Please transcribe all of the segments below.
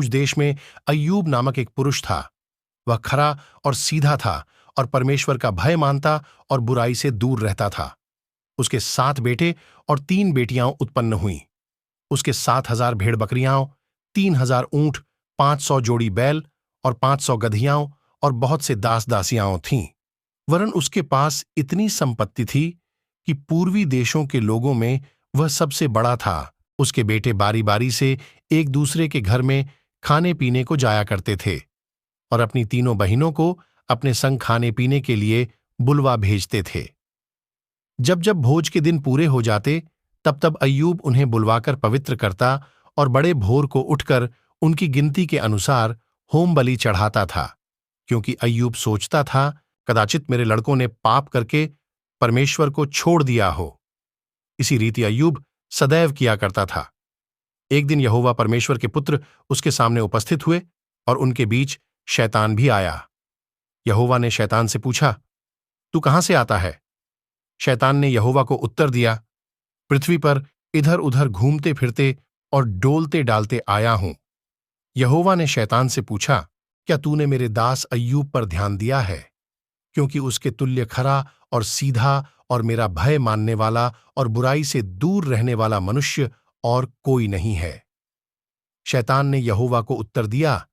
ऊज देश में अय्यूब नामक एक पुरुष था। वह खरा और सीधा था और परमेश्वर का भय मानता और बुराई से दूर रहता था। उसके 7 बेटे और 3 बेटियां उत्पन्न हुईं। उसके 7,000 भेड़ बकरियां, 3,000 ऊंट, 500 जोड़ी बैल और 500 गधियां और बहुत से दास दासियां थीं। वरन उसके पास इतनी संपत्ति थी कि पूर्वी देशों के लोगों में वह सबसे बड़ा था। उसके बेटे बारी बारी से एक दूसरे के घर में खाने पीने को जाया करते थे और अपनी तीनों बहिनों को अपने संग खाने पीने के लिए बुलवा भेजते थे। जब जब भोज के दिन पूरे हो जाते, तब तब अय्यूब उन्हें बुलवाकर पवित्र करता और बड़े भोर को उठकर उनकी गिनती के अनुसार होम बलि चढ़ाता था, क्योंकि अय्यूब सोचता था, कदाचित मेरे लड़कों ने पाप करके परमेश्वर को छोड़ दिया हो। इसी रीति अय्यूब सदैव किया करता था। एक दिन यहोवा परमेश्वर के पुत्र उसके सामने उपस्थित हुए और उनके बीच शैतान भी आया। यहोवा ने शैतान से पूछा, तू कहां से आता है? शैतान ने यहोवा को उत्तर दिया, पृथ्वी पर इधर उधर घूमते फिरते और डोलते डालते आया हूं। यहोवा ने शैतान से पूछा, क्या तूने मेरे दास अय्यूब पर ध्यान दिया है? क्योंकि उसके तुल्य खरा और सीधा और मेरा भय मानने वाला और बुराई से दूर रहने वाला मनुष्य और कोई नहीं है। शैतान ने यहोवा को उत्तर दिया,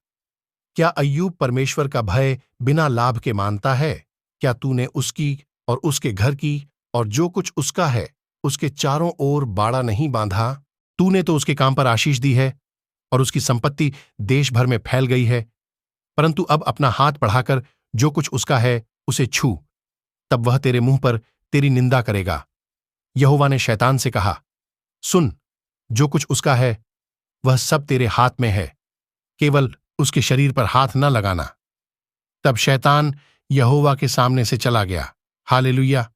क्या अय्यूब परमेश्वर का भय बिना लाभ के मानता है? क्या तूने उसकी और उसके घर की और जो कुछ उसका है उसके चारों ओर बाड़ा नहीं बांधा? तूने तो उसके काम पर आशीष दी है और उसकी संपत्ति देश भर में फैल गई है। परंतु अब अपना हाथ बढ़ाकर जो कुछ उसका है उसे छू, तब वह तेरे मुंह पर तेरी निंदा करेगा। यहोवा ने शैतान से कहा, सुन, जो कुछ उसका है वह सब तेरे हाथ में है, केवल उसके शरीर पर हाथ न लगाना। तब शैतान यहोवा के सामने से चला गया। हालेलुया।